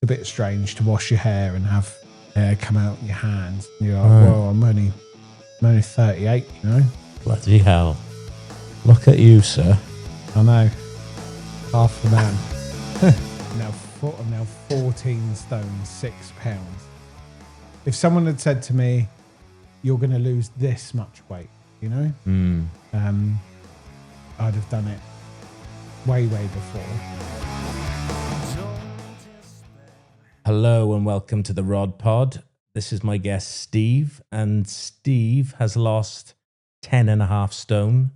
a bit strange to wash your hair and have hair come out in your hands. And you're like, well, I'm only 38, you know? Bloody hell. Look at you, sir. I know. Half the man. I'm now 14 stone, 6 pounds. If someone had said to me, you're going to lose this much weight, you know, I'd have done it way before. Hello and welcome to the Rodpod. This is my guest, Steve, and Steve has lost 10.5 stone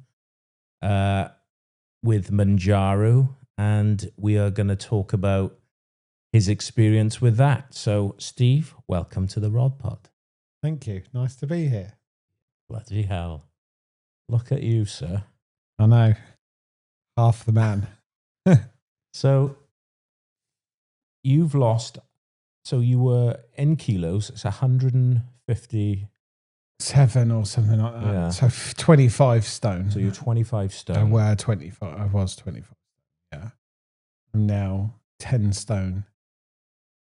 with Mounjaro, and we are going to talk about his experience with that. So, Steve, welcome to the Rodpod. Thank you. Nice to be here. Bloody hell. Look at you, sir. I know. Half the man. So, you've lost, so you were in kilos, it's 157 or something like that. Yeah. So 25 stone. So you're 25 stone. I were 25. I was 25. Yeah. I'm now 10 stone.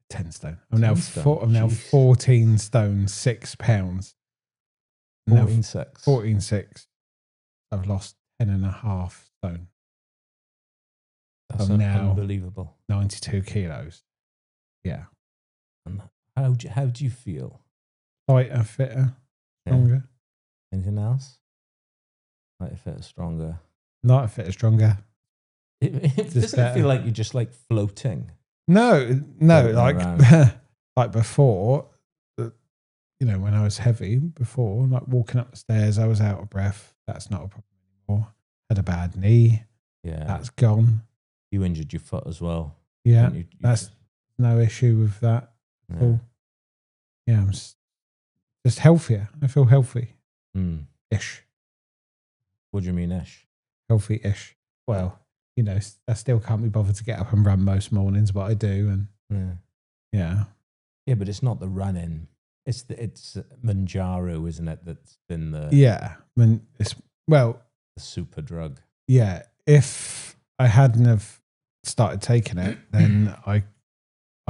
10 stone. I'm now 14 stone, 6 pounds. 14.6. 14.6. I've lost 10.5 stone. That's now unbelievable. 92 kilos. Yeah. And how do you feel? Lighter, fitter, stronger. Yeah. Anything else? Lighter, fitter, stronger. Lighter, fitter, stronger. It doesn't feel like you're just like floating. No, like like before, you know, when I was heavy before, like walking up the stairs, I was out of breath. That's not a problem anymore. Had a bad knee. Yeah. That's gone. You injured your foot as well. Yeah. That's no issue with that at all. Yeah, I'm just healthier. I feel healthy. Ish. What do you mean ish? Healthy-ish. Well, you know, I still can't be bothered to get up and run most mornings, but I do. And yeah, but it's not the running. It's Mounjaro, isn't it? That's been the it's the super drug. Yeah, if I hadn't have started taking it, then I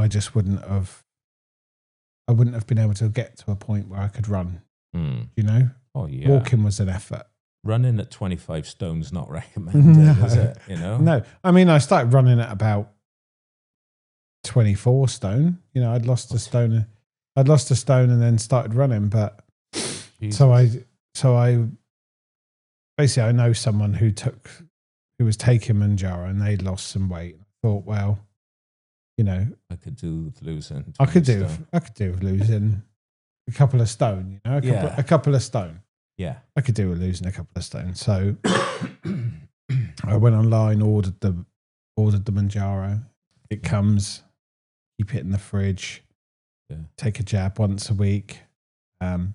just wouldn't have been able to get to a point where I could run. You know? Oh yeah. Walking was an effort. Running at 25 stone's not recommended, is it? You know? No. I mean, I started running at about 24 stone. You know, I'd lost a stone and then started running. But Jesus. so I basically, I know someone who was taking Mounjaro and they lost some weight. I thought, well, you know, I could do with losing. I could do with losing a couple of stone. You know, a couple of stone. Yeah, I could do with losing a couple of stone. So I went online, ordered the Mounjaro. It comes, keep it in the fridge. Yeah. Take a jab once a week. Anyway,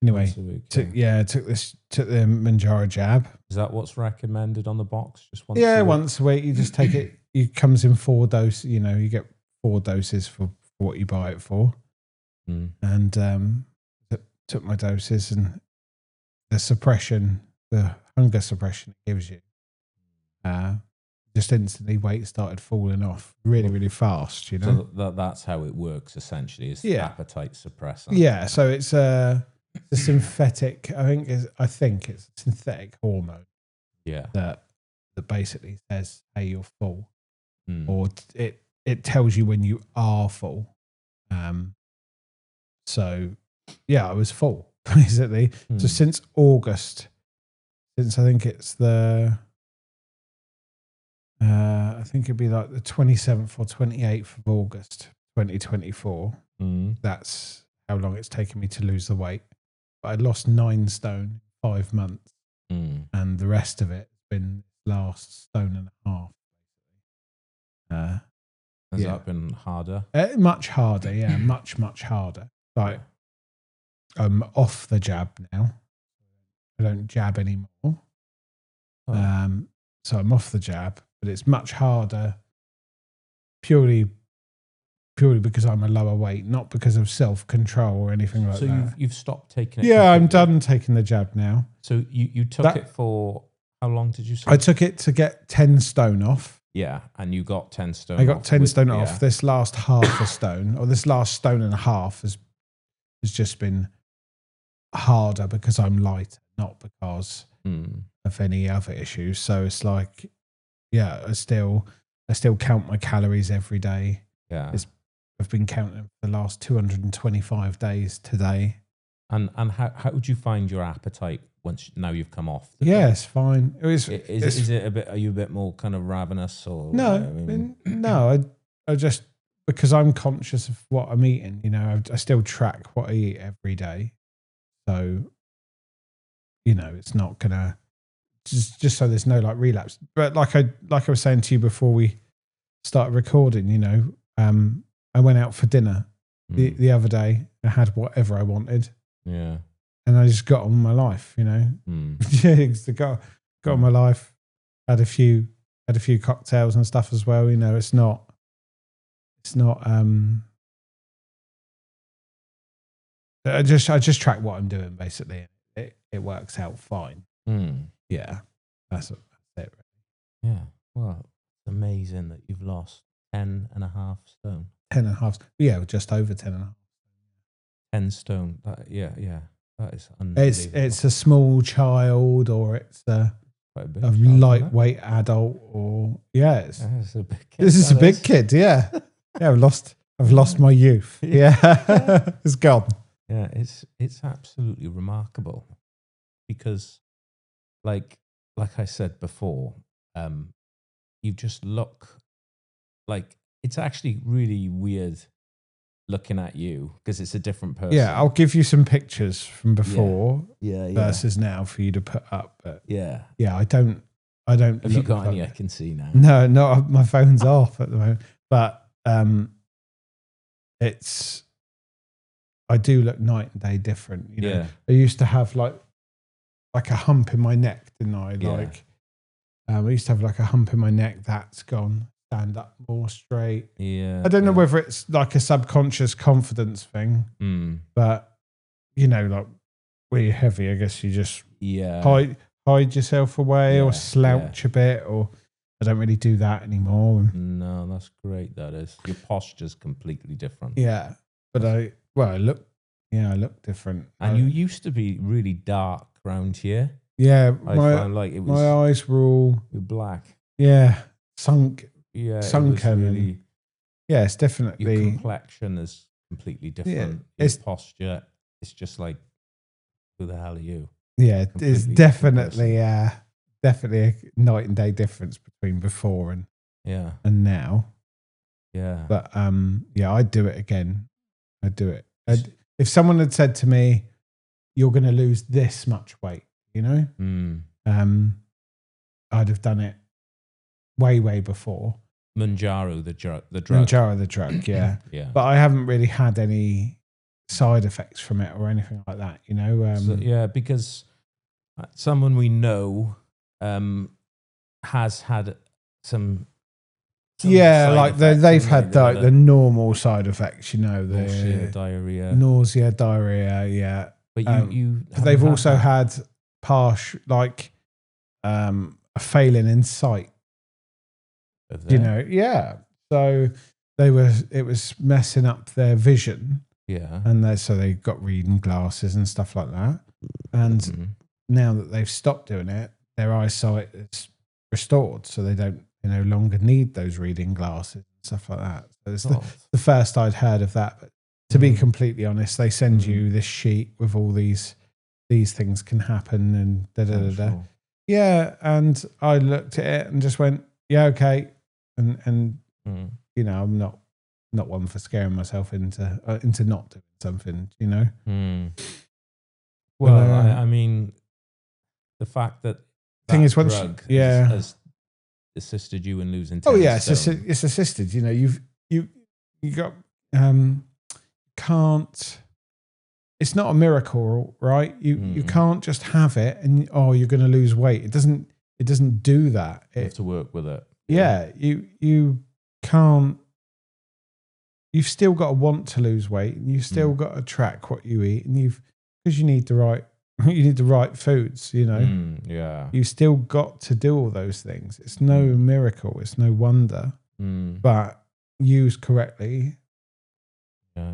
once a week, took the Mounjaro jab. Is that what's recommended on the box? Just once? Yeah, once a week. You just take it. It comes in 4 doses. You know, you get 4 doses for what you buy it for. And took my doses, and the hunger suppression it gives you, just instantly weight started falling off really fast. You know, so that's how it works essentially. Is appetite suppressant. Yeah, so it's a synthetic. I think it's a synthetic hormone. Yeah, that basically says, "Hey, you're full," or it tells you when you are full. So yeah, I was full basically. So since August, I think it's I think it'd be like the 27th or 28th of August, 2024. That's how long it's taken me to lose the weight. But I lost 9 stone in 5 months, and the rest of it has been last stone and a half. Has that been harder? Much harder, yeah, much harder. Like, I'm off the jab now. I don't jab anymore. So I'm off the jab, but it's much harder purely because I'm a lower weight, not because of self-control or anything like that. So you've stopped taking it? Yeah, I'm done taking the jab now. So you took it for, how long did you say? I took it to get 10 stone off. Yeah, and you got 10 stone. I got off 10 stone off. Yeah. This last half a stone, or this last stone and a half, has just been harder because I'm light, not because of any other issues. So it's like, yeah, I still count my calories every day. Yeah, I've been counting for the last 225 days today. And how would you find your appetite now you've come off? Yeah, it's fine. Is it a bit? Are you a bit more kind of ravenous or no? No, I just, because I'm conscious of what I'm eating. You know, I still track what I eat every day, so you know it's not gonna just so there's no like relapse. But like I was saying to you before we started recording, you know, I went out for dinner the other day. I had whatever I wanted. Yeah. And I just got on with my life, you know. got on my life. Had a few cocktails and stuff as well. You know, it's not. I just track what I'm doing basically. It works out fine. Yeah, that's it. Really. Yeah. Well, it's amazing that you've lost 10.5 stone. 10.5. Yeah, just over 10.5. 10 stone. Yeah. That is unbelievable. It's a small child, or it's a lightweight adult, or it's a big kid. This is a big kid. Yeah, yeah. I've lost my youth. Yeah, it's gone. Yeah, it's absolutely remarkable because, like I said before, you just look like it's actually really weird looking at you because it's a different person. Yeah, I'll give you some pictures from before yeah. versus now for you to put up. But yeah, I don't. Have you got any? I can see now. No, my phone's off at the moment. But I do look night and day different. You know, I used to have like a hump in my neck, didn't I? Like, I used to have like a hump in my neck. That's gone. Stand up more straight. Yeah. I don't know whether it's like a subconscious confidence thing, but you know, like when you're heavy, I guess you just hide yourself away or slouch a bit, or I don't really do that anymore. No, that's great. That is, your posture's completely different. Yeah, but I look different. And you used to be really dark around here. Yeah, I found like it was my eyes were all black. Yeah, sunken. Really, it's definitely your complexion is completely different. Your posture, it's just like, who the hell are you? Yeah, it's definitely a night and day difference between before and now. Yeah, but I'd do it again. I'd do it. If someone had said to me, "You're going to lose this much weight," you know, I'd have done it way before. Mounjaro, the drug. Mounjaro, the drug, yeah. Yeah. But I haven't really had any side effects from it or anything like that, you know. Because someone we know has had some like they've had the normal side effects, you know, the nausea, diarrhea, yeah. But but they've also had partial, like a failing in sight. You know, so it was messing up their vision, and so they got reading glasses and stuff like that. And now that they've stopped doing it, their eyesight is restored, so they don't no longer need those reading glasses and stuff like that. So it's the first I'd heard of that. But to be completely honest, they send you this sheet with all these things can happen and da. Yeah, and I looked at it and just went, yeah, okay. And you know, I'm not one for scaring myself into not doing something, you know. Well, I mean, the fact that thing is, once drug has assisted you in losing 10 stone. It's assisted. You know, you got can't. It's not a miracle, right? You can't just have it and you're going to lose weight. It doesn't do that. You have to work with it. Yeah, you can't. You've still got to want to lose weight, and you've still got to track what you eat, and because you need the right You need the right foods, you know. Yeah. You still got to do all those things. It's no miracle. It's no wonder. But used correctly,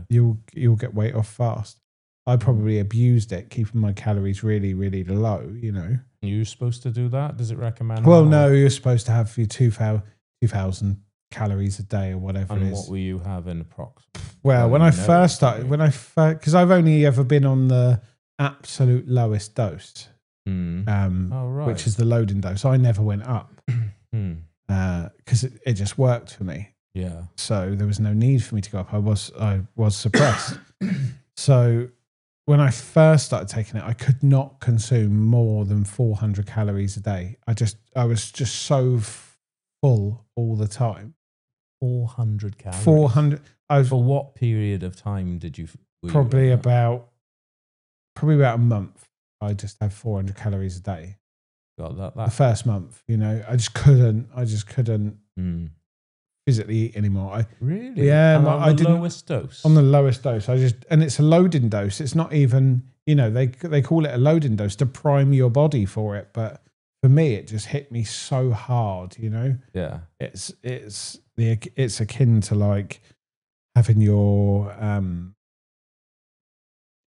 you'll get weight off fast. I probably abused it, keeping my calories really, really low, you know. Are you supposed to do that? Does it recommend Well, that, no, you're supposed to have your 2,000 calories a day or whatever it is. And what were you having approximately? Well, when I first started, because I've only ever been on the absolute lowest dose, which is the loading dose. I never went up because it just worked for me. Yeah. So there was no need for me to go up. I was suppressed. So when I first started taking it, I could not consume more than 400 calories a day. I was just so full all the time. 400 calories. 400. For what period of time did you? Probably about a month. I just had 400 calories a day. Got that. The first month, you know, I just couldn't physically eat anymore. Really? Yeah. And on the lowest dose? On the lowest dose. And it's a loading dose. It's not even, you know, they call it a loading dose to prime your body for it. But for me, it just hit me so hard, you know? Yeah. It's akin to like having your,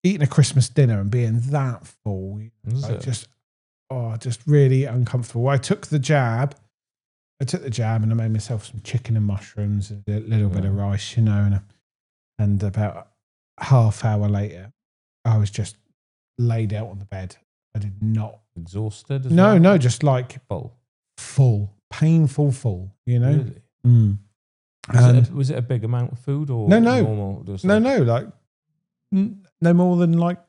eating a Christmas dinner and being that full. Just really uncomfortable. I took the jab and I made myself some chicken and mushrooms, a little bit of rice, you know, and about a half hour later, I was just laid out on the bed. I did not. Exhausted? No, just like full, painful full, you know? Really? Was it a big amount of food or normal? Like no more than like,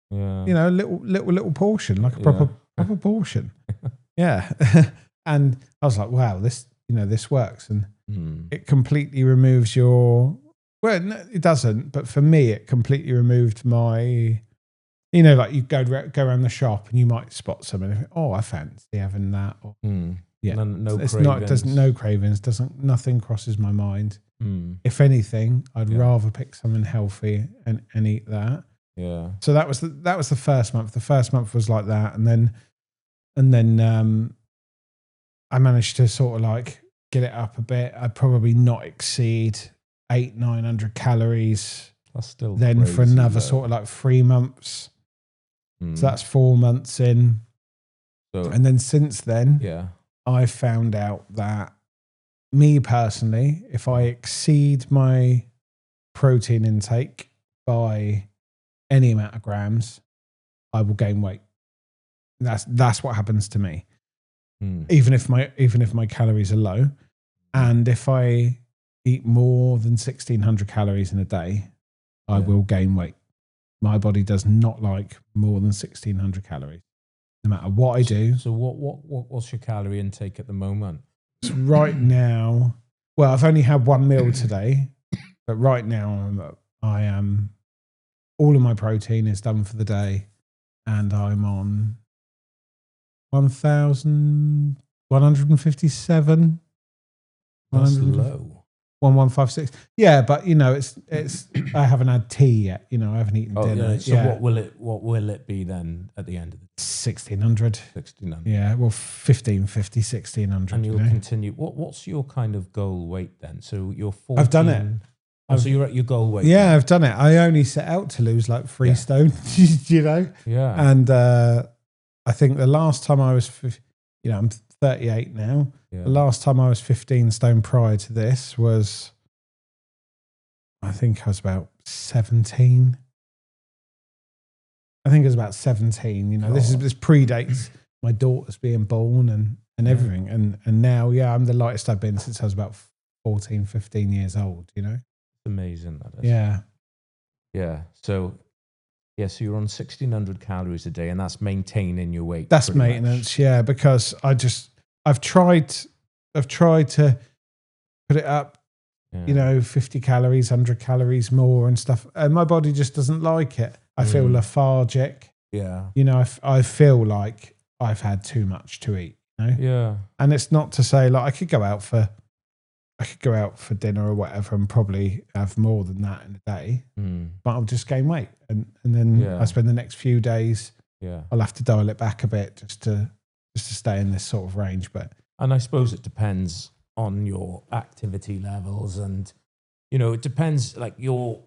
you know, a little portion, like a proper portion. Yeah. And I was like, wow, this works. And it completely removes no, it doesn't. But for me, it completely removed my, you know, like you go around the shop and you might spot something. And, I fancy having that. Or, no it's cravings. not, it doesn't, no cravings. Nothing crosses my mind. If anything, I'd rather pick something healthy and eat that. Yeah. So that was the first month. The first month was like that. And then I managed to sort of like get it up a bit. I'd probably not exceed 800-900 calories. That's still then crazy, for another sort of like 3 months. So that's 4 months in. And then since then, I found out that me personally, if I exceed my protein intake by any amount of grams, I will gain weight. That's what happens to me. Even if my calories are low, and if I eat more than 1,600 calories in a day, I will gain weight. My body does not like more than 1,600 calories, no matter what I do. So what's your calorie intake at the moment? So right now, well, I've only had one meal today, but right now I am. All of my protein is done for the day, and I'm on 1,157. That's low. 1156. Yeah, but you know, it's. I haven't had tea yet. You know, I haven't eaten dinner. Yeah. So what will it be then at the end of the day? 1,600. 1,600. Yeah, well, 1,550, 1,600. And you'll continue. What's your kind of goal weight then? So you're 14. I've done it. So you're at your goal weight. Yeah, I've done it. I only set out to lose like 3 stone. You know. Yeah. And I think the last time I was, you know, I'm 38 now. Yeah. The last time I was 15 stone prior to this was, I think I was about 17. I think it was about 17. You know, this predates my daughter's being born and everything. And now, I'm the lightest I've been since I was about 14, 15 years old, you know. It's amazing, that is. Yeah. Yeah. So you're on 1,600 calories a day, and that's maintaining your weight. That's maintenance, much. Because I've tried to put it up, you know, 50 calories, 100 calories more and stuff, and my body just doesn't like it. I feel lethargic. Yeah. You know, I feel like I've had too much to eat. You know? Yeah. And it's not to say like I could go out for dinner or whatever and probably have more than that in a day, but I'll just gain weight. And then I spend the next few days Yeah. I'll have to dial it back a bit just to stay in this sort of range. And I suppose it depends on your activity levels, and it depends. Like you're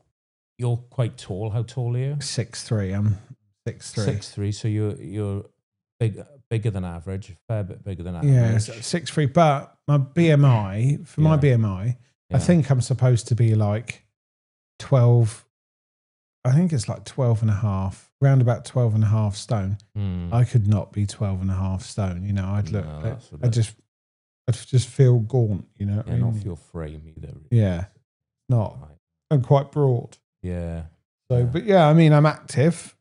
quite tall. How tall are you? 6'3". I'm 6'3". 6'3". So you're bigger than average, a fair bit bigger than average. Yeah, 6'3". But my BMI, my BMI, I think I'm supposed to be like 12. I think it's like 12 and a half, around about 12 and a half stone. I could not be 12 and a half stone. I'd look, I'd just feel gaunt, Yeah, not feel frame either. Yeah, not. Right. I'm quite broad. Yeah. So, but yeah, I mean, I'm active.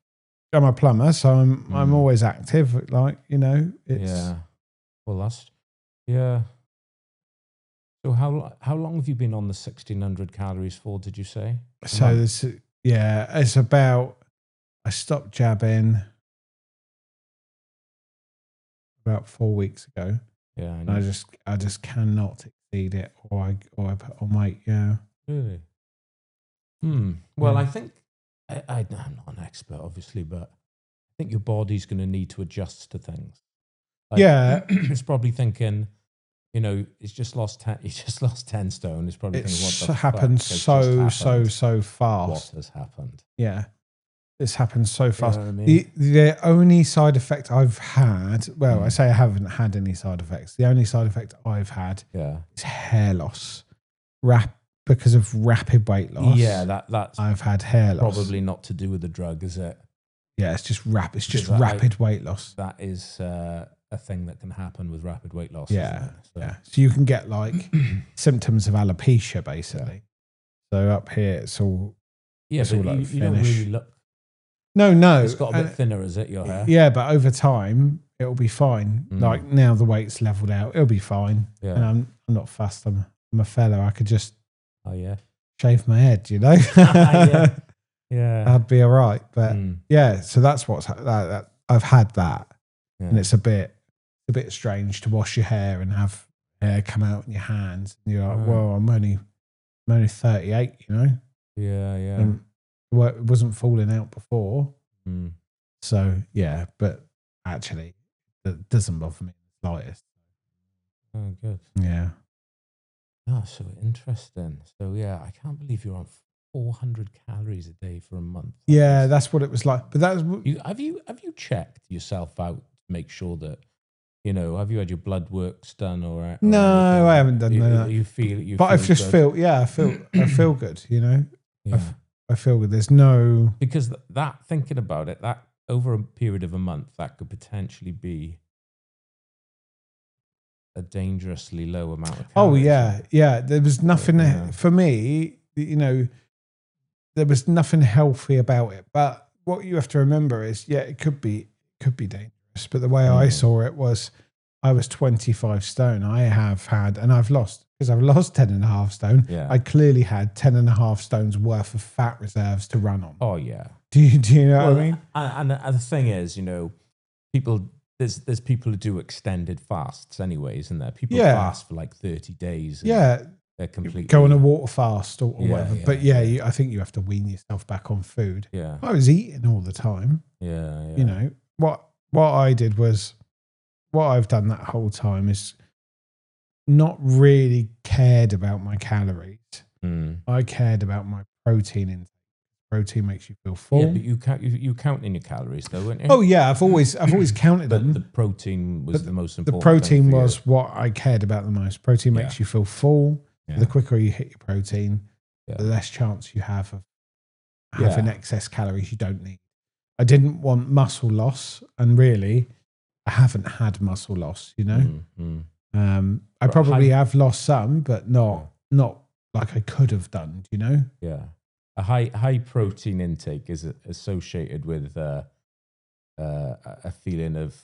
I'm a plumber, so I'm always active. Like, it's. Yeah. Well, yeah. So how long have you been on the 1,600 calories for, did you say? So it's about, I stopped jabbing about 4 weeks ago. Yeah. And I just cannot exceed it or I put on weight. Yeah. Really? Well, I think, I'm not an expert, obviously, but I think your body's going to need to adjust to things. It's probably thinking, it's just lost 10. You just lost 10 stone. It's probably thinking, what the happened so fast. What has happened? Yeah, this happens so fast. You know what I mean? The only side effect I've had, I say I haven't had any side effects. The only side effect I've had is hair loss. Because of rapid weight loss. Yeah, that's I've had hair loss. Probably not to do with the drug, is it? Yeah, it's just rapid weight loss. That is a thing that can happen with rapid weight loss. Yeah, So you can get like symptoms of alopecia, basically. Yeah. So up here, it's all but all like you don't really look. No. It's got a bit thinner, is it? Your hair? Yeah, but over time it'll be fine. Like now the weight's leveled out, it'll be fine. Yeah, and I'm not fussed. I'm a fella. I could just. Oh yeah, shave my head, yeah, I'd be all right. But yeah, so that's that I've had that, and it's a bit strange to wash your hair and have hair come out in your hands. And you're like, well, I'm only 38, Yeah. And it wasn't falling out before, so yeah. But actually, it doesn't bother me in the slightest. Oh, good. Yeah. Oh, so interesting. So yeah, I can't believe you're on 400 calories a day for a month. Yeah, that's what it was like. But that's have you checked yourself out to make sure that have you had your blood works done or no? I haven't done that. You feel, but I just feel I feel good. Yeah. I feel good. There's no because that thinking about it, that over a period of a month, that could potentially be a dangerously low amount of calories. Oh yeah. There was nothing for me, there was nothing healthy about it. But what you have to remember is, it could be dangerous. But the way I saw it was, I was 25 stone. I have had, and I've lost, because I've lost 10 and a half stone. Yeah. I clearly had 10 and a half stones worth of fat reserves to run on. Oh yeah. Do you know what I mean? And the thing is, people. There's people who do extended fasts anyways, isn't there? People fast for like 30 days. Yeah. They're completely... Go on a water fast or whatever. Yeah, but I think you have to wean yourself back on food. Yeah. I was eating all the time. Yeah. What I did was, what I've done that whole time is not really cared about my calories. I cared about my protein intake. Protein makes you feel full. Yeah, but you count in your calories though, weren't you? Oh yeah, I've always counted them. The protein was the most important. The protein was what I cared about the most. Protein makes you feel full. Yeah. The quicker you hit your protein, the less chance you have of having excess calories you don't need. I didn't want muscle loss, and really, I haven't had muscle loss. I probably have lost some, but not like I could have done. Yeah. A high protein intake is associated with a feeling of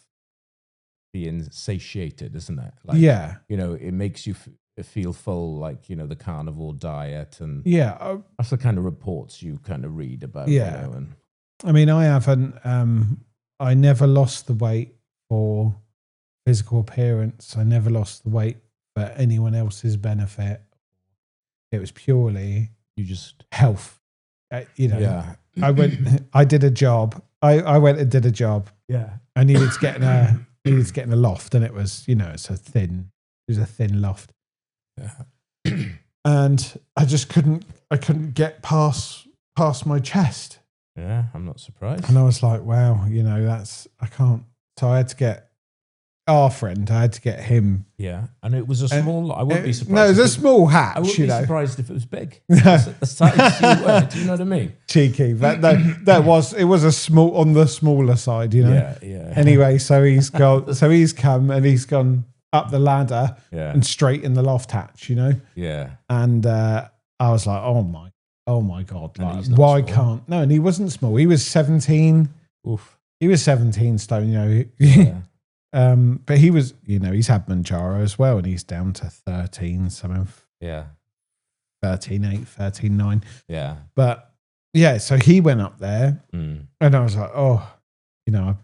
being satiated, isn't it? Like, it makes you feel full, like the carnivore diet, and that's the kind of reports you kind of read about. And I mean, I haven't. I never lost the weight for physical appearance. I never lost the weight for anyone else's benefit. It was purely you just health. I did a job I went and did a job. Yeah. I needed to get in a loft, and it was, it's a thin loft. Yeah. And I just couldn't get past my chest. Yeah, I'm not surprised. And I was like, wow, I can't. So I had to get our friend, I had to get him. Yeah. And it was a small, I wouldn't be surprised. No, it was a small hatch, I wouldn't be surprised if it was big. No. The size you were, do you know what I mean? Cheeky. But it was a small, on the smaller side, Yeah, yeah. Anyway, so he's come and he's gone up the ladder and straight in the loft hatch, Yeah. And I was like, oh my God. Like, why can't, no, and he wasn't small. He was 17. Oof. He was 17 stone, Yeah. But he was, he's had Mounjaro as well, and he's down to 13, something. Yeah. 13.8, 13.9. Yeah. But yeah, so he went up there, Mm. and I was like, oh, I'm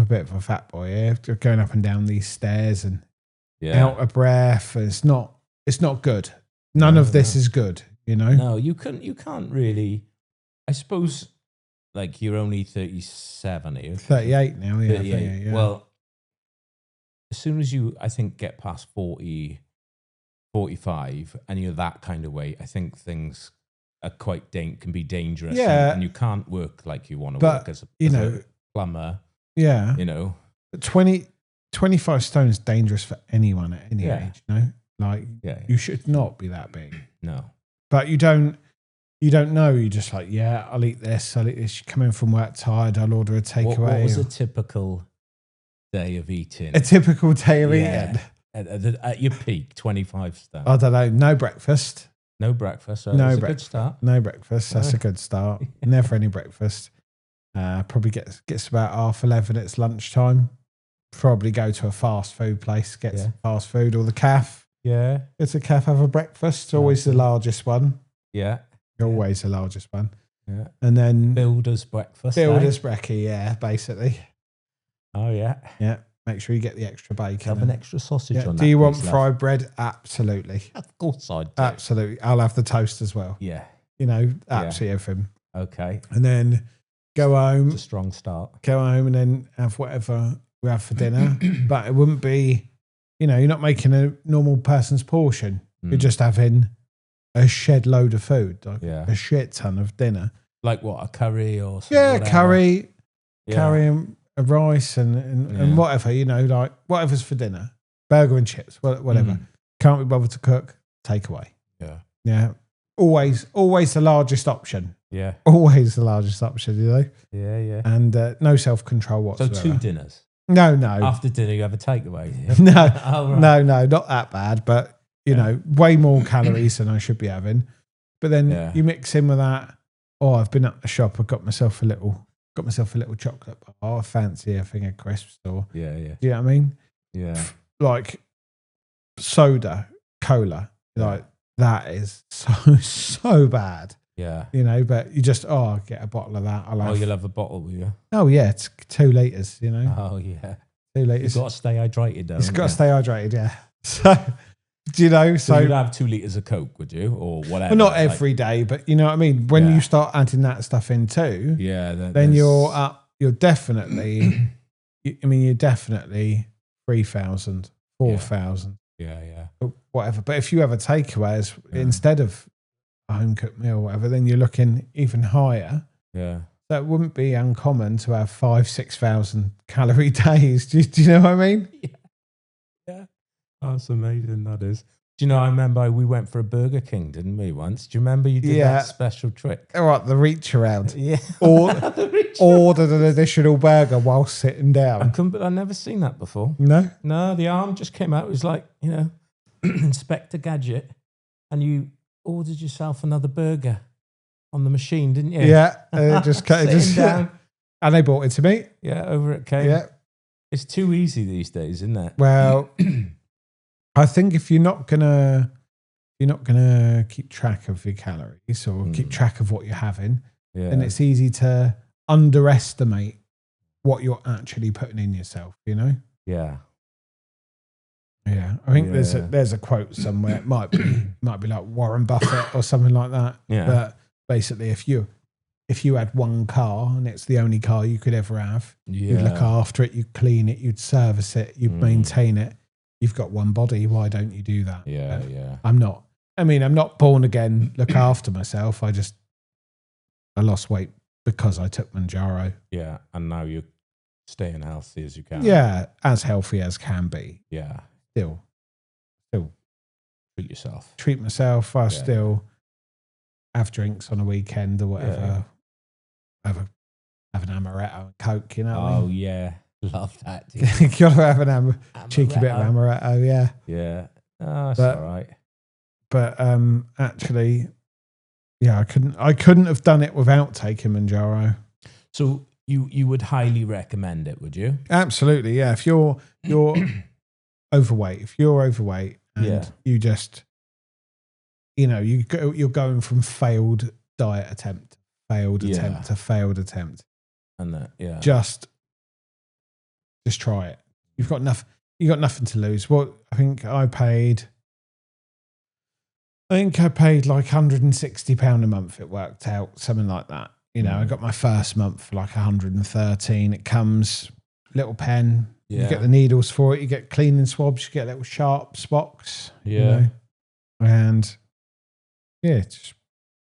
a bit of a fat boy here, going up and down these stairs and out of breath. It's not good. None of this is good, No, you can't really. I suppose, like, you're only 37, are you? 38 now, yeah. 38. Yeah. Well, as soon as you, I think, get past 40, 45, and you're that kind of weight, I think things are can be dangerous. Yeah. And you can't work like you want to work as a plumber. Yeah. 25 stone is dangerous for anyone at any age, Like, you should not be that big. No. But you don't know. You're just like, yeah, I'll eat this. You come in from work tired, I'll order a takeaway. What was a typical day of eating? A typical day of eating? At your peak, 25 stone. I don't know. No breakfast. No breakfast. So no that's a good start. No breakfast. That's a good start. Never any breakfast. Probably gets about 11:30. It's lunchtime. Probably go to a fast food place, get some fast food, or the cafe. Yeah. It's a cafe, have a breakfast. Always the largest one. Yeah. Always the largest one. Yeah. And then Builder's breakfast. Builder's brekkie, yeah, basically. Oh, yeah. Yeah. Make sure you get the extra bacon. Have an extra sausage on that. Do you want fried bread? Absolutely. Of course I do. Absolutely. I'll have the toast as well. Yeah. Absolutely everything. Okay. And then go home. It's a strong start. Go home and then have whatever we have for dinner. But it wouldn't be, you're not making a normal person's portion. You're just having a shed load of food, like a shit ton of dinner. Like what, a curry or something? Yeah, curry and a rice and whatever, like whatever's for dinner. Burger and chips, whatever. Can't be bothered to cook, take away. Yeah. Yeah. Always the largest option. Yeah. Always the largest option, Yeah, yeah. And no self-control whatsoever. So 2 dinners? No. After dinner, you have a takeaway? No. Oh, right. No, not that bad, but, way more calories than I should be having. But then you mix in with that, I've been at the shop, I've got myself a little chocolate bar, fancy a thing of crisps, or do you know what I mean? Yeah. Like soda, cola, like that is so bad. Yeah. But you just get a bottle of that. You'll have a bottle, will you? Oh yeah, it's 2 litres, Oh yeah. 2 litres. You've got to stay hydrated though. It's got to stay hydrated, yeah. So so you'd have 2 litres of Coke, would you? Or whatever. Well, not every day, but you know what I mean? When you start adding that stuff in too, then you're up, you're definitely, you're definitely 3,000, 4,000. Yeah. Whatever. But if you have a takeaway instead of a home cooked meal or whatever, then you're looking even higher. Yeah. So it wouldn't be uncommon to have 5,000-6,000 calorie days. Do you know what I mean? Yeah. Oh, that's amazing, that is. Do you know, I remember we went for a Burger King, didn't we, once? Do you remember you did that special trick? All right, the reach around. Yeah. Ordered an additional burger while sitting down. I've never seen that before. No? No, the arm just came out. It was like, Inspector Gadget. And you ordered yourself another burger on the machine, didn't you? Yeah. Just down. And they brought it to me. Yeah, over at King. Yeah. It's too easy these days, isn't it? Well, I think if you're not gonna keep track of your calories or keep track of what you're having, then it's easy to underestimate what you're actually putting in yourself. Yeah. Yeah. I think there's a quote somewhere. It might be like Warren Buffett or something like that. Yeah. But basically, if you're if you had one car and it's the only car you could ever have, Yeah. you'd look after it, you'd clean it, you'd service it, you'd maintain it. You've got one body. Why don't you do that? Yeah, I'm not born again, look after myself. I lost weight because I took Mounjaro. Yeah. And now you're staying healthy as you can. Yeah. As healthy as can be. Yeah. Still Treat yourself. treat myself. I still have drinks on a weekend or whatever. Have an amaretto and Coke, you know what I mean? Yeah. Love that. You gotta have an cheeky bit of amaretto, yeah. Yeah. Oh, that's all right. But actually, yeah, I couldn't have done it without taking Mounjaro. So you would highly recommend it, would you? Absolutely, yeah. If you're overweight, and you just, you're going from failed diet attempt, to failed attempt, and just try it. You've got nothing to lose. Well, I think I paid like £160 a month. It worked out, something like that. I got my first month for like 113. It comes little pen. You get the needles for it. You get cleaning swabs. You get little sharps box. Yeah. And it just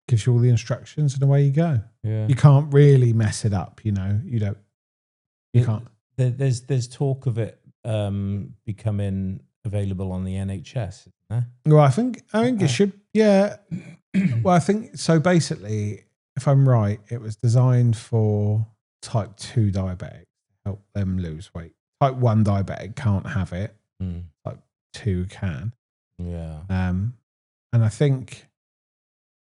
gives you all the instructions and away you go. Yeah. You can't really mess it up. You don't. You can't. There's talk of it becoming available on the NHS, isn't there? Well, I think it should. Yeah. Well, I think so. Basically, if I'm right, it was designed for type 2 diabetics to help them lose weight. Type 1 diabetic can't have it. Type 2 can. Yeah. And I think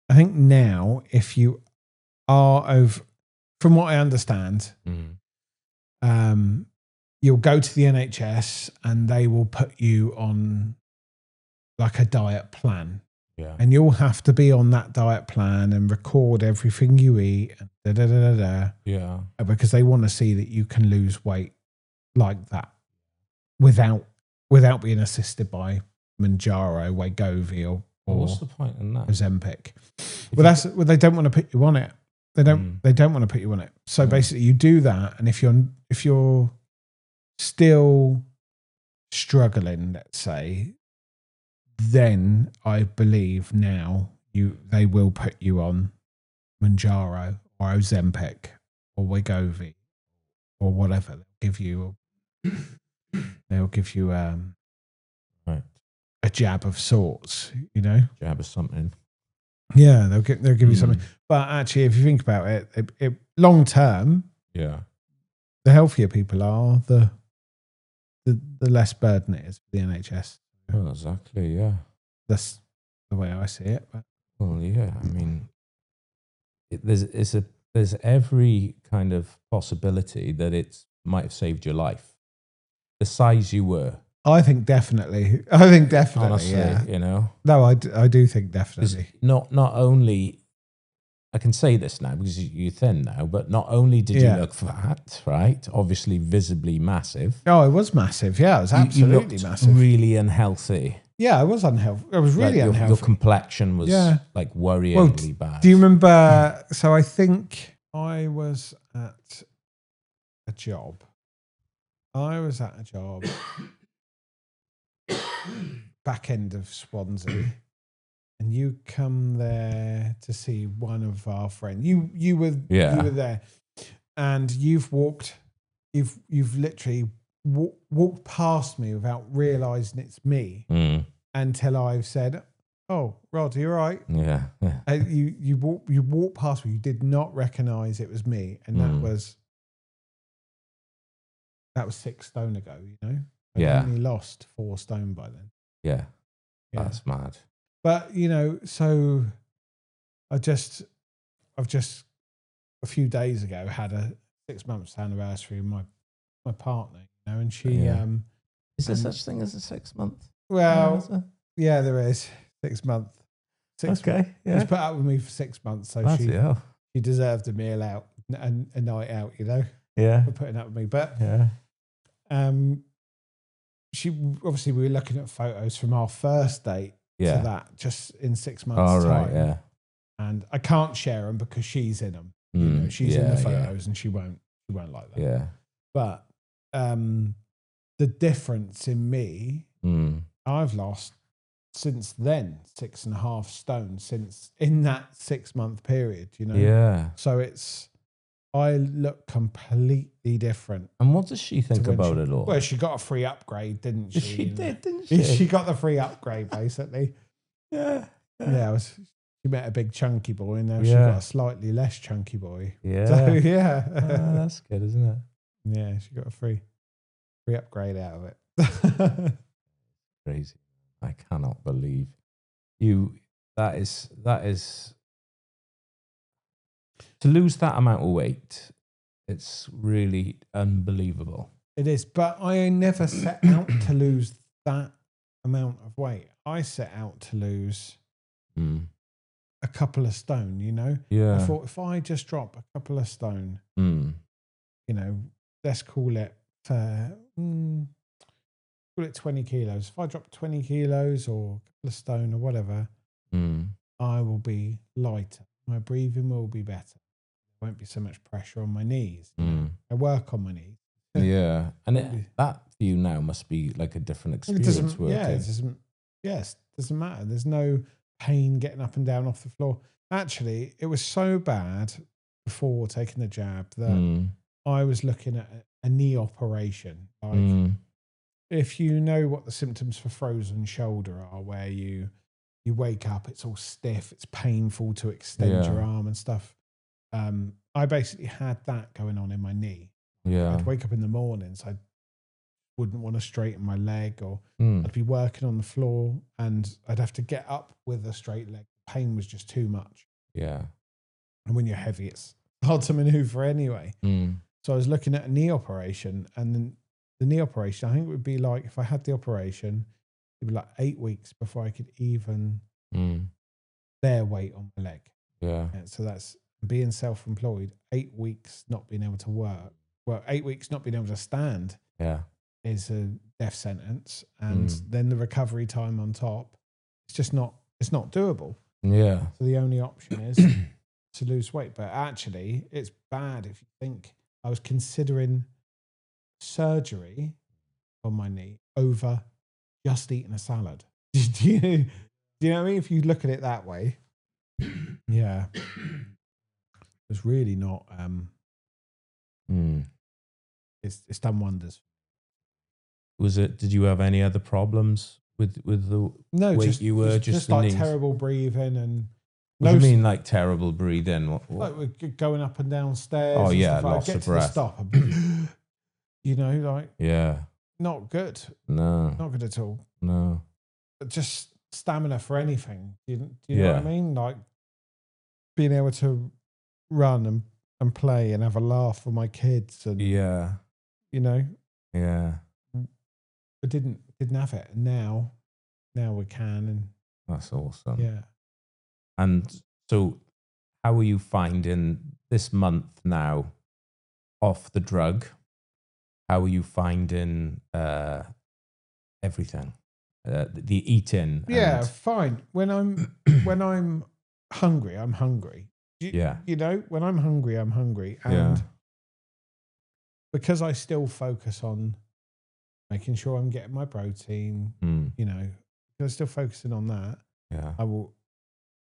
now, if you are over, from what I understand, you'll go to the NHS and they will put you on like a diet plan. Yeah. And you'll have to be on that diet plan and record everything you eat. And Yeah. Because they want to see that you can lose weight like that without being assisted by Mounjaro, Wegovy, or what's the point in that? Ozempic. Well, they don't want to put you on it. They don't want to put you on it. So basically, you do that, and if you're still struggling, let's say, then I believe now they will put you on Mounjaro or Ozempic or Wegovy or whatever. They'll give you a jab of sorts, Jab of something. Yeah, they'll give you something. But actually, if you think about it, long term, the healthier people are, the less burden it is for the NHS. Well, exactly. Yeah, that's the way I see it. But. Well, yeah. I mean, there's every kind of possibility that it might have saved your life. The size you were. I think definitely. Honestly, yeah. No, I do think definitely. Not only, I can say this now because you're thin now, but not only did you look fat, right? Obviously, visibly massive. Oh, it was massive. Yeah, it was absolutely massive. Really unhealthy. Yeah, I was unhealthy. I was really unhealthy. Your complexion was like worryingly bad. Do you remember? So I think I was at a job. Back end of Swansea, and you come there to see one of our friends. You were there, and you've literally walked past me without realising it's me until I've said, "Oh, Rod, are you all right?" Yeah. You walked past me. You did not recognise it was me, and that was 6 stone ago. I'd only lost 4 stone by then. Yeah. That's mad. But so I've just a few days ago had a 6 months anniversary with my partner, and she is there such thing as a 6 month? Well, yeah, there is 6 months. Okay, yeah. She's put up with me for 6 months, so she deserved a meal out and a night out, Yeah, for putting up with me. But she obviously, we were looking at photos from our first date to that, just in 6 months' time. Right, yeah. And I can't share them because she's in them. You know, she's in the photos and she won't like that. Yeah. But the difference in me, I've lost since then 6.5 stone since in that 6 month period, you know? Yeah. So I look completely different. And what does she think about it all? Well, she got a free upgrade, didn't she? She did, didn't she? She got the free upgrade, basically. Yeah. She met a big chunky boy, and now she got a slightly less chunky boy. Yeah. So, yeah. That's good, isn't it? Yeah, she got a free upgrade out of it. Crazy. I cannot believe you. That is to lose that amount of weight. It's really unbelievable. It is, but I never set out to lose that amount of weight. I set out to lose a couple of stone, you know? Yeah. I thought if I just drop a couple of stone, you know, let's call it 20 kilos. If I drop 20 kilos or a couple of stone or whatever, I will be lighter. My breathing will be better. There won't be so much pressure on my knees. I work on my knees. Yeah. And that for you now must be like a different experience working. Yeah, it doesn't matter. There's no pain getting up and down off the floor. Actually, it was so bad before taking the jab that I was looking at a knee operation. Like, if you know what the symptoms for frozen shoulder are, where you wake up, it's all stiff, it's painful to extend your arm and stuff. I basically had that going on in my knee. Yeah. I'd wake up in the mornings, I wouldn't want to straighten my leg, or I'd be working on the floor and I'd have to get up with a straight leg. Pain was just too much. Yeah. And when you're heavy, it's hard to maneuver anyway. So I was looking at a knee operation, and then the knee operation, I think it would be like, if I had the operation, it'd be like 8 weeks before I could even bear weight on my leg. Yeah. So that's being self-employed, 8 weeks not being able to work. Well, 8 weeks not being able to stand is a death sentence. And then the recovery time on top, it's not doable. Yeah. So the only option is to lose weight. But actually, it's bad if you think. I was considering surgery on my knee over just eating a salad. Do you know what I mean? If you look at it that way, yeah, it's really not. It's done wonders. Was it? Did you have any other problems with the weight you were just like knees? terrible breathing and. What do you mean, like terrible breathing? What? Like we're going up and down stairs. Oh, yeah, loss of breath. Stop. You know, like not good. No, not good at all. No, just stamina for anything. Do you know what I mean? Like being able to run and play and have a laugh with my kids and you know, I didn't have it. And now we can, and that's awesome. Yeah. And so, how are you finding this month now off the drug? How are you finding everything? The eating? Yeah, fine. When I'm hungry, I'm hungry. You know, when I'm hungry, I'm hungry. And because I still focus on making sure I'm getting my protein, you know, because I'm still focusing on that, I will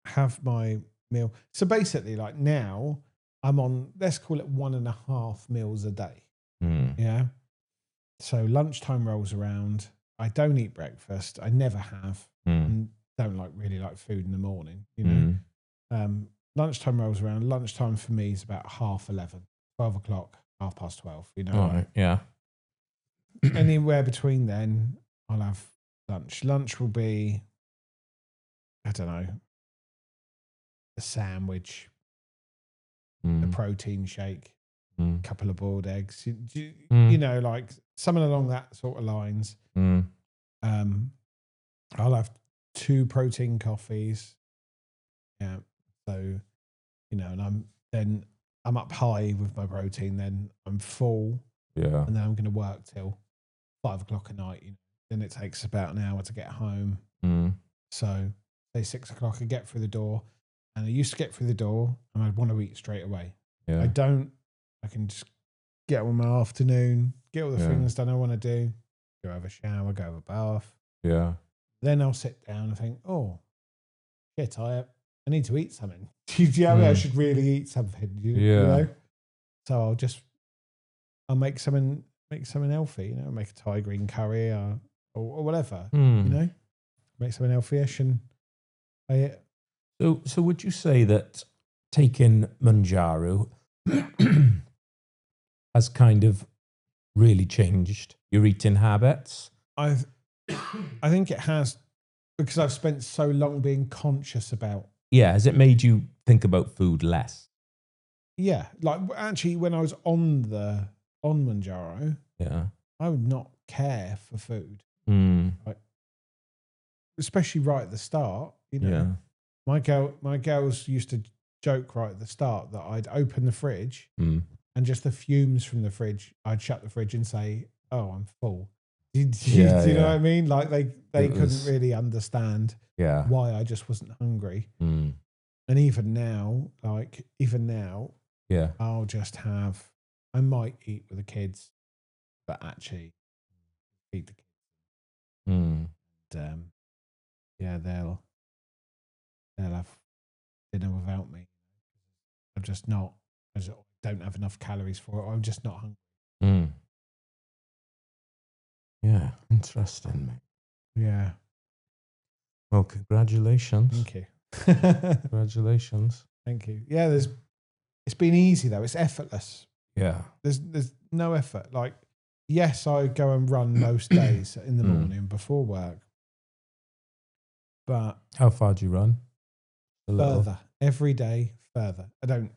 have my meal. So basically, like now, I'm on, let's call it 1.5 meals a day. Yeah. So lunchtime rolls around. I don't eat breakfast. I never have. And don't really like food in the morning, you know. Lunchtime rolls around. Lunchtime for me is about 11:30, 12 o'clock, 12:30, you know. Yeah. Anywhere between then, I'll have lunch. Lunch will be, I don't know, a sandwich, a protein shake, a couple of boiled eggs, you know, like something along that sort of lines. I'll have 2 protein coffees. Yeah. So, you know, and I'm up high with my protein, then I'm full. Yeah. And then I'm going to work till 5 o'clock at night. You know, then it takes about an hour to get home. So say 6 o'clock, I get through the door, and I used to get through the door and I'd want to eat straight away. Yeah. I can just get on my afternoon, get all the things done I want to do, go have a shower, go have a bath. Yeah. Then I'll sit down and think, oh, shit, I need to eat something. Do you know what I mean? I should really eat something. You know? So I'll make something healthy, you know, make a Thai green curry or whatever, you know, make something healthy-ish and So would you say that taking Mounjaro has kind of really changed your eating habits? I think it has, because I've spent so long being conscious about. Yeah, has it made you think about food less? Yeah, like actually, when I was on Mounjaro, I would not care for food, like, especially right at the start. You know, my girls used to joke right at the start that I'd open the fridge and just the fumes from the fridge, I'd shut the fridge and say, "Oh, I'm full." Do you know what I mean? Like they couldn't really understand why I just wasn't hungry. And even now, I'll just I might eat with the kids, but actually eat the kids. And, they'll have dinner without me. I just don't have enough calories for it. I'm just not hungry. Yeah, interesting, mate. Yeah. Well, congratulations. Thank you. Congratulations. Thank you. Yeah, it's been easy though. It's effortless. Yeah. There's no effort. Like, yes, I go and run most days in the morning before work. But how far do you run? Further. Every day, further. I don't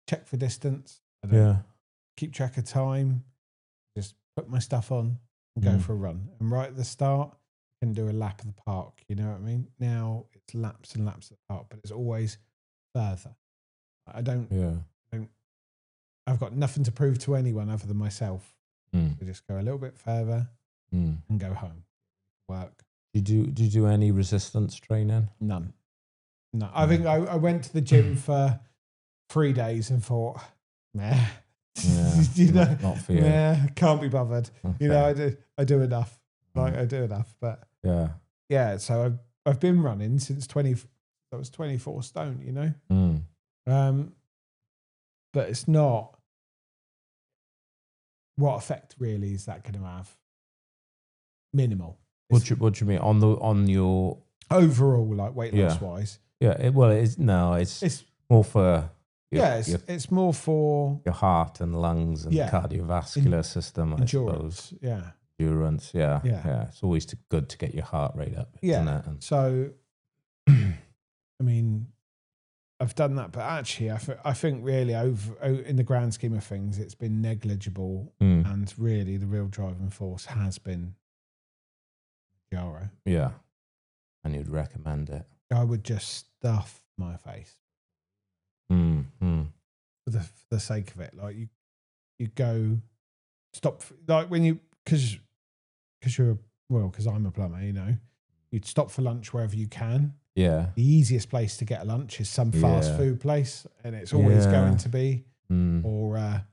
check for distance. I don't keep track of time. Just put my stuff on and go for a run. And right at the start, I can do a lap of the park. You know what I mean? Now it's laps and laps of the park, but it's always further. I've got nothing to prove to anyone other than myself. I just go a little bit further and go home. Work. Do you do any resistance training? None. No. I think I went to the gym for 3 days and thought, meh. Yeah, you know, not for you. Yeah, can't be bothered. Okay. You know, I do enough. Like I do enough. But yeah. So I've been running since I was 24 stone. You know, but it's not. What effect really is that going to have? Minimal. What do you mean on your overall, like weight loss wise? Yeah. It's more for. It's more for your heart and lungs and cardiovascular system, I endurance, suppose. Yeah. Endurance, yeah. It's always good to get your heart rate up, isn't it? And so, I mean, I've done that, but actually, I think really in the grand scheme of things, it's been negligible, and really the real driving force has been Mounjaro. Yeah, and you'd recommend it? I would just stuff my face. For the sake of it, like you go stop, like when you because I'm a plumber, you know, you'd stop for lunch wherever you can. Yeah, the easiest place to get a lunch is some fast food place, and it's always going to be or a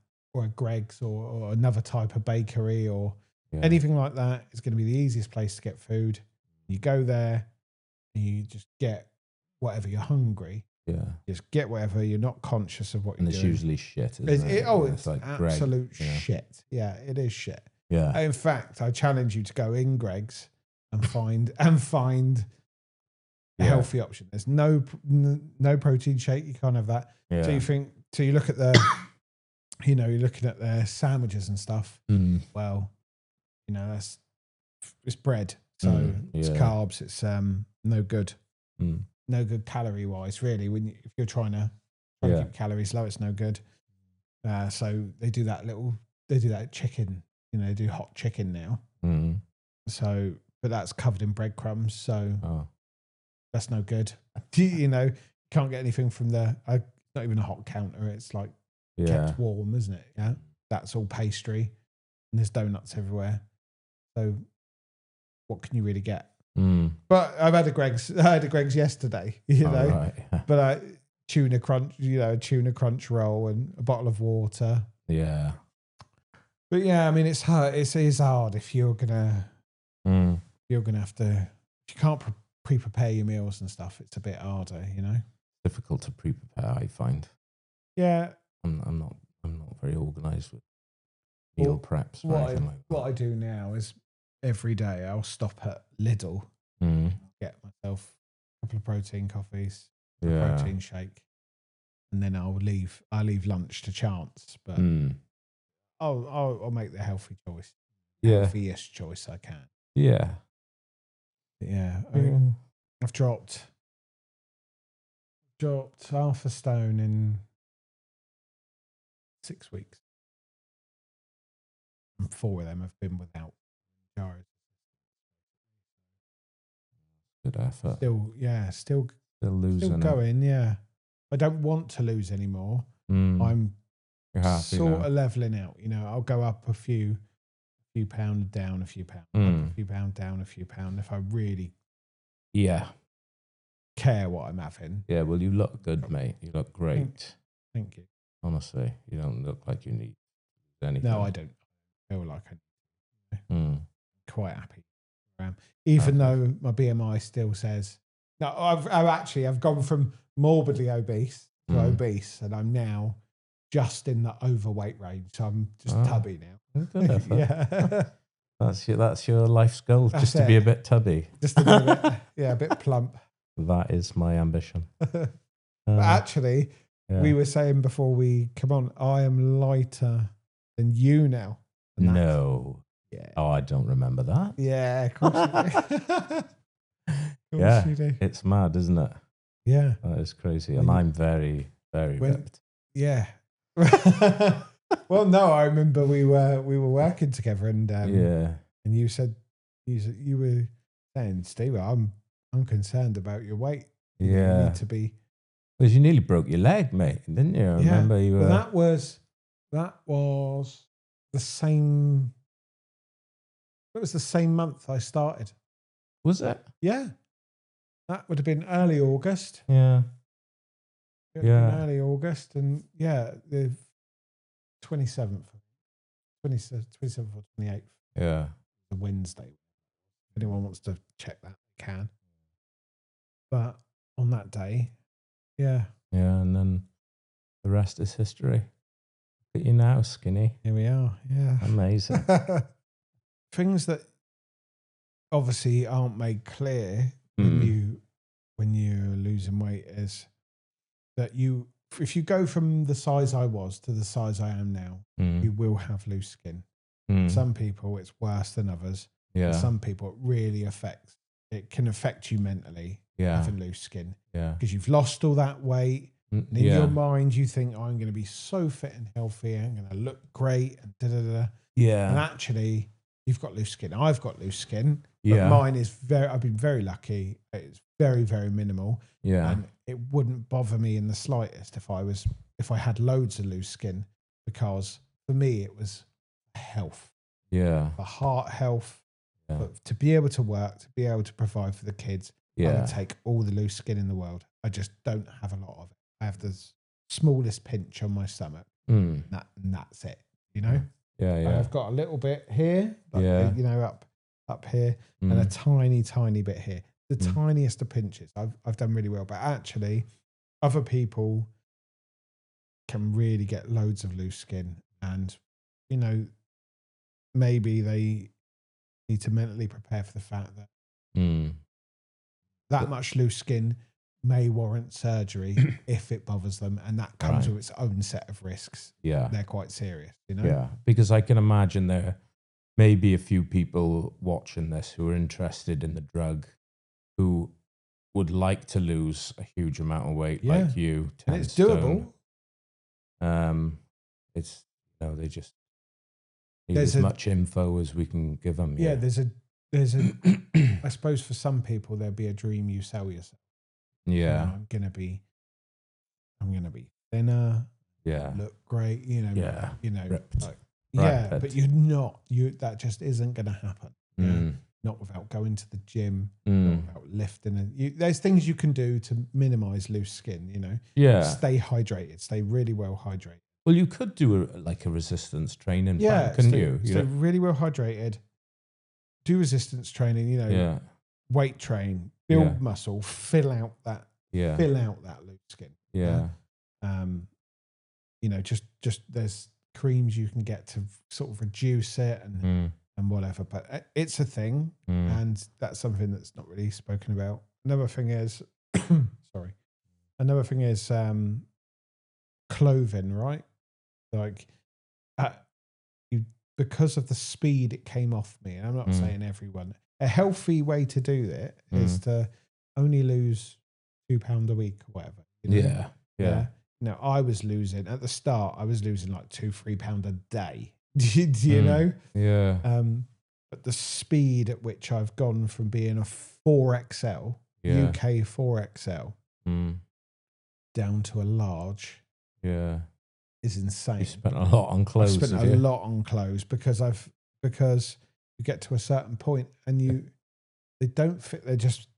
Greg's or another type of bakery or anything like that. It's going to be the easiest place to get food. You go there and you just get whatever you're hungry. Yeah. Just get whatever. You're not conscious of what you're doing. And it's usually shit, isn't it? It's like absolute shit. Yeah, it is shit. Yeah. In fact, I challenge you to go in Greg's and find a healthy option. There's no protein shake. You can't have that. Yeah. So you look at you're looking at their sandwiches and stuff. Well, you know, it's bread. So it's carbs. It's no good. No good calorie wise, really. If you're trying to keep calories low, it's no good. So they do that chicken. You know, they do hot chicken now. So, but that's covered in breadcrumbs. So that's no good. You know, can't get anything from not even a hot counter. It's like kept warm, isn't it? Yeah, that's all pastry, and there's donuts everywhere. So, what can you really get? But I had a Greg's yesterday, you know. Right. But tuna crunch, a tuna crunch roll and a bottle of water. Yeah. But yeah, I mean, it's hard. It is hard if you're gonna have to. If you can't pre-prepare your meals and stuff, it's a bit harder, Difficult to pre-prepare, I find. Yeah. I'm not very organised with meal preps or anything like that. What I do now is every day I'll stop at Lidl, get myself a couple of protein coffees, a protein shake, and then I'll leave lunch to chance. But I'll make the healthy choice, healthiest choice I can. Yeah. But I've dropped half a stone in 6 weeks. And 4 of them have been without Mounjaro. Good effort. Still losing. Still going. Yeah, I don't want to lose anymore. I'm sort of leveling out. I'll go up a few pounds, down a few pounds, up a few pounds, down a few pounds. If I really care what I'm having. Yeah, well, you look good, mate. You look great. Thank you. Honestly, you don't look like you need anything. No, I don't feel like I'm quite happy. Even though my BMI still says no. I've gone from morbidly obese to obese, and I'm now just in the overweight range. So I'm just tubby now. Good effort. Yeah. That's your life's goal, just to be a bit tubby. Just a bit, a bit plump. That is my ambition. But actually, we were saying before we come on, I am lighter than you now. No. Yeah. Oh, I don't remember that. Yeah, of course you do. You do. It's mad, isn't it? Yeah. That is crazy. And I'm very, very ripped. Yeah. Well, no, I remember we were working together, and and you said you were saying, Steve, I'm concerned about your weight. You need to be. Because you nearly broke your leg, mate, didn't you? I remember you were. That was the same. It was the same month I started. Was it? Yeah. That would have been early August. Yeah. It would have been early August, and the 27th or 28th. Yeah. The Wednesday. If anyone wants to check that, they can. But on that day, yeah. Yeah, and then the rest is history. Look at you now, skinny. Here we are. Yeah. Amazing. Things that obviously aren't made clear when you're losing weight is that if you go from the size I was to the size I am now, you will have loose skin. Some people it's worse than others. Yeah. Some people it really affects. It can affect you mentally having loose skin. Yeah. Because you've lost all that weight. And in your mind you think, I'm going to be so fit and healthy, I'm going to look great and da-da-da. Yeah. And actually you've got loose skin. I've got loose skin. But mine is I've been very lucky. It's very, very minimal. Yeah. And it wouldn't bother me in the slightest if I had loads of loose skin, because for me it was health. Yeah. For heart health. Yeah. But to be able to work, to be able to provide for the kids, I would take all the loose skin in the world. I just don't have a lot of it. I have the smallest pinch on my stomach. And that's it. Yeah. I've got a little bit here, up here, and a tiny, tiny bit here. The tiniest of pinches. I've done really well, but actually, other people can really get loads of loose skin, and maybe they need to mentally prepare for the fact that that much loose skin may warrant surgery if it bothers them, and that comes with its own set of risks. Yeah, they're quite serious, Yeah, because I can imagine there may be a few people watching this who are interested in the drug, who would like to lose a huge amount of weight, like you. And it's doable. It's they just need as much info as we can give them. Yeah, there's a. I suppose for some people there'd be a dream you sell yourself. Yeah, I'm gonna be thinner. Yeah, look great. Ripped. Like, but you're not. That just isn't gonna happen. not without going to the gym, not without lifting. And there's things you can do to minimize loose skin, you know. Yeah. Stay hydrated, stay really well hydrated. Well, you could do a resistance training plan, couldn't you? Stay really well hydrated, do resistance training, you know, Yeah. weight train, build muscle, fill out that loose skin. Yeah. You know, just there's creams you can get to sort of reduce it and whatever, but it's a thing, and that's something that's not really spoken about. Another thing is, clothing, right? Like, because of the speed it came off me, and I'm not saying everyone, a healthy way to do it is to only lose £2 a week or whatever. You know? Yeah. No, I was losing at the start. I was losing like £2-3 a day. Do you know? Yeah. But the speed at which I've gone from being a 4XL, UK 4XL, down to a large, is insane. You spent a lot on clothes. I spent a lot on clothes because you get to a certain point and they don't fit. They're just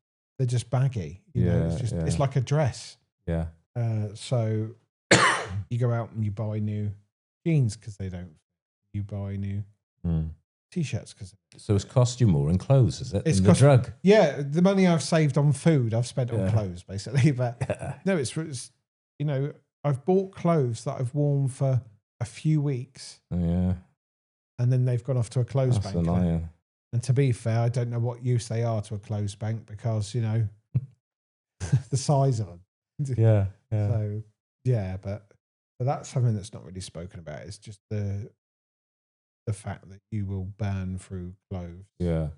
baggy. You know, it's like a dress. Yeah. So you go out and you buy new jeans because they don't. You buy new t-shirts because. So it's cost you more in clothes, is it? It's the drug. Yeah, the money I've saved on food, I've spent on clothes basically. But no, it's you know, I've bought clothes that I've worn for a few weeks. Yeah. And then they've gone off to a clothes bank. Annoying. And to be fair, I don't know what use they are to a clothes bank because, you know, the size of them. Yeah. So, but that's something that's not really spoken about. It's just the fact that you will burn through clothes. Yeah.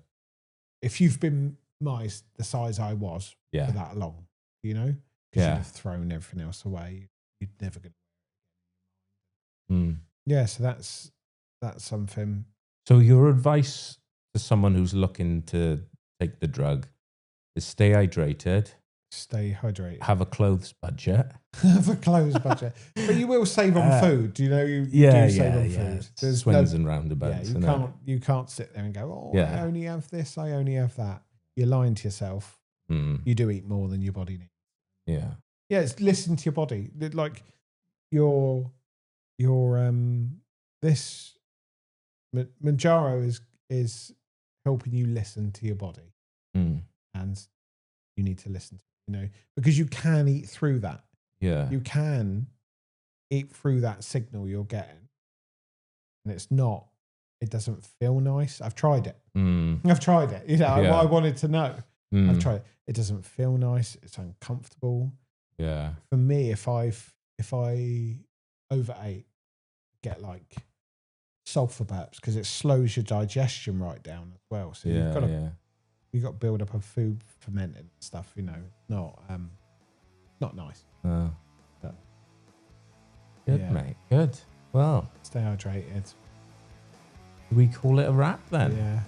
If you've been the size I was for that long, you know, because you'd have thrown everything else away. You'd never get it. Yeah, so that's something. So your advice to someone who's looking to take the drug is stay hydrated. Have a clothes budget. Have a clothes budget. But you will save on food. You know, you do save on food. There's swings and roundabouts. You can't sit there and go, I only have this, I only have that. You're lying to yourself. You do eat more than your body needs. Yeah. Yeah, it's listen to your body. Like this Mounjaro is helping you listen to your body. And you need to listen to it, you know, because you can eat through that. Yeah. You can eat through that signal you're getting. And it doesn't feel nice. I've tried it. I've tried it. You know, I wanted to know. I've tried it. It doesn't feel nice. It's uncomfortable. Yeah. For me, if I overate, get like sulfur burps because it slows your digestion right down as well. So you've got to build up a food fermented and stuff, you know, not nice. Good, mate. Good. Well, stay hydrated. We call it a wrap then.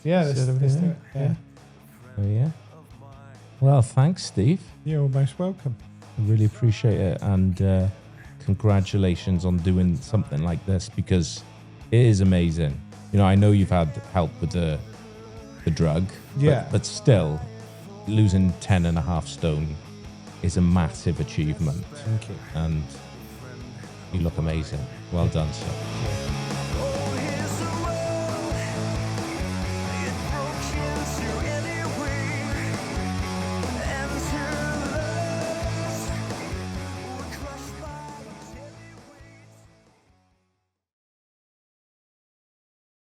Yeah. Let's do it. Yeah. Oh yeah. Well, thanks, Steve. You're most welcome. I really appreciate it, and congratulations on doing something like this because it is amazing. You know, I know you've had help with the drug, but still, losing 10.5 stone is a massive achievement. Thank you. And you look amazing. Well done, sir.